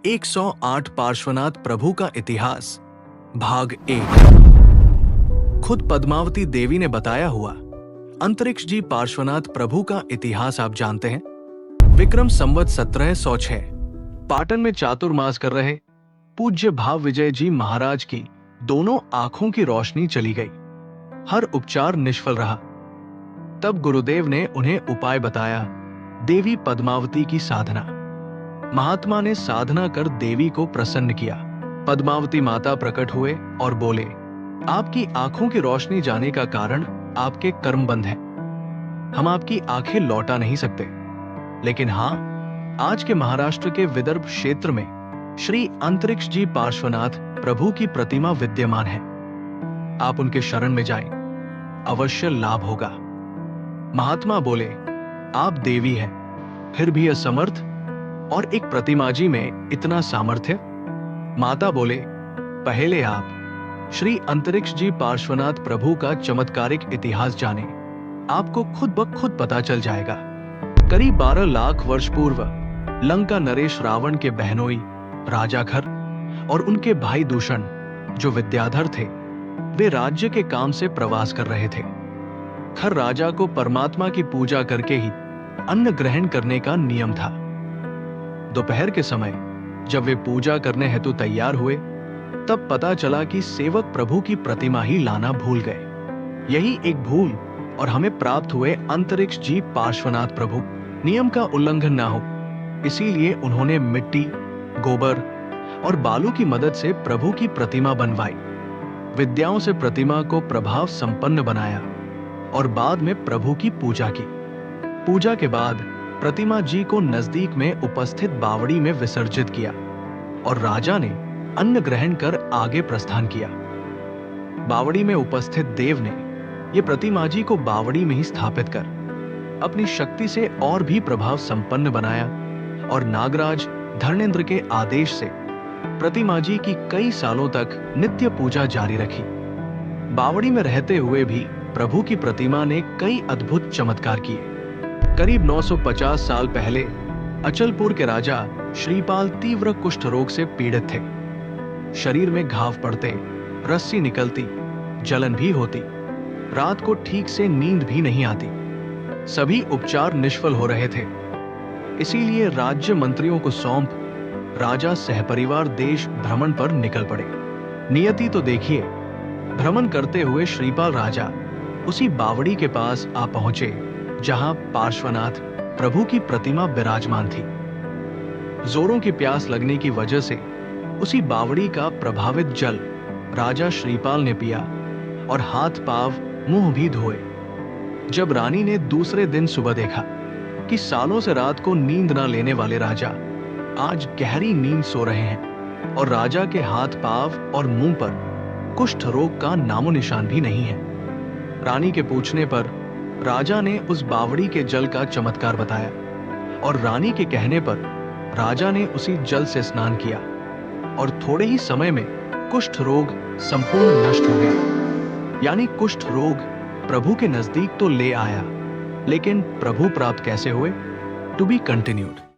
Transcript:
108 पार्श्वनाथ प्रभु का इतिहास भाग 1। खुद पद्मावती देवी ने बताया हुआ अंतरिक्ष जी पार्श्वनाथ प्रभु का इतिहास आप जानते हैं। विक्रम संवत 1706 पाटन में चातुर्मास कर रहे पूज्य भाव विजय जी महाराज की दोनों आंखों की रोशनी चली गई। हर उपचार निष्फल रहा। तब गुरुदेव ने उन्हें उपाय बताया, देवी पद्मावती की साधना। महात्मा ने साधना कर देवी को प्रसन्न किया। पद्मावती माता प्रकट हुए और बोले, आपकी आंखों की रोशनी जाने का कारण आपके कर्म बंध है। हम आपकी आंखें लौटा नहीं सकते, लेकिन हाँ, आज के महाराष्ट्र के विदर्भ क्षेत्र में श्री अंतरिक्ष जी पार्श्वनाथ प्रभु की प्रतिमा विद्यमान है। आप उनके शरण में जाएं, अवश्य लाभ होगा। महात्मा बोले, आप देवी हैं, फिर भी असमर्थ, और एक प्रतिमा जी में इतना सामर्थ्य। माता बोले, पहले आप श्री अंतरिक्ष जी पार्श्वनाथ प्रभु का चमत्कारिक इतिहास जाने, आपको खुद ब खुद पता चल जाएगा। करीब 12 लाख वर्ष पूर्व लंका नरेश रावण के बहनोई राजा खर और उनके भाई दूषण, जो विद्याधर थे, वे राज्य के काम से प्रवास कर रहे थे। खर राजा को परमात्मा की पूजा करके ही अन्न ग्रहण करने का नियम था। दोपहर के समय जब वे पूजा करने हेतु तैयार हुए, तब पता चला कि सेवक प्रभु की प्रतिमा ही लाना भूल गए। यही एक भूल और हमें प्राप्त हुए अंतरिक्ष जी पार्श्वनाथ प्रभु। नियम का उल्लंघन ना हो, इसीलिए उन्होंने मिट्टी, गोबर और बालू की मदद से प्रभु की प्रतिमा बनवाई। विद्याओं से प्रतिमा को प्रभाव संपन्न बनाया और बाद में प्रभु की पूजा की। पूजा के बाद प्रतिमा जी को नजदीक में उपस्थित बावड़ी में विसर्जित किया और राजा ने अन्न ग्रहण कर आगे प्रस्थान किया। बावड़ी में उपस्थित देव ने ये प्रतिमा जी को बावड़ी में ही स्थापित कर अपनी शक्ति से और भी प्रभाव संपन्न बनाया और नागराज धर्मेंद्र के आदेश से प्रतिमा जी की कई सालों तक नित्य पूजा जारी रखी। बावड़ी में रहते हुए भी प्रभु की प्रतिमा ने कई अद्भुत चमत्कार किए। करीब 950 साल पहले अचलपुर के राजा श्रीपाल तीव्र कुष्ठ रोग से पीड़ित थे। शरीर में घाव पड़ते, रस्सी निकलती, जलन भी होती, रात को ठीक से नींद भी नहीं आती। सभी उपचार निष्फल हो रहे थे। इसीलिए राज्य मंत्रियों को सौंप राजा सहपरिवार देश भ्रमण पर निकल पड़े। नियति तो देखिए, भ्रमण करते हुए श्रीपाल राजा उसी बावड़ी के पास आ पहुंचे जहां पार्श्वनाथ प्रभु की प्रतिमा विराजमान थी। जोरों की प्यास लगने की वजह से उसी बावड़ी का प्रभावित जल राजा श्रीपाल ने पिया और हाथ पांव मुंह भी धोए। जब रानी ने दूसरे दिन सुबह देखा कि सालों से रात को नींद न लेने वाले राजा आज गहरी नींद सो रहे हैं और राजा के हाथ पांव और मुंह पर कुष्ठ रोग का नामो निशान भी नहीं है, रानी के पूछने पर राजा ने उस बावड़ी के जल का चमत्कार बताया और रानी के कहने पर राजा ने उसी जल से स्नान किया और थोड़े ही समय में कुष्ठ रोग संपूर्ण नष्ट हो गया। यानी कुष्ठ रोग प्रभु के नजदीक तो ले आया, लेकिन प्रभु प्राप्त कैसे हुए? To be continued.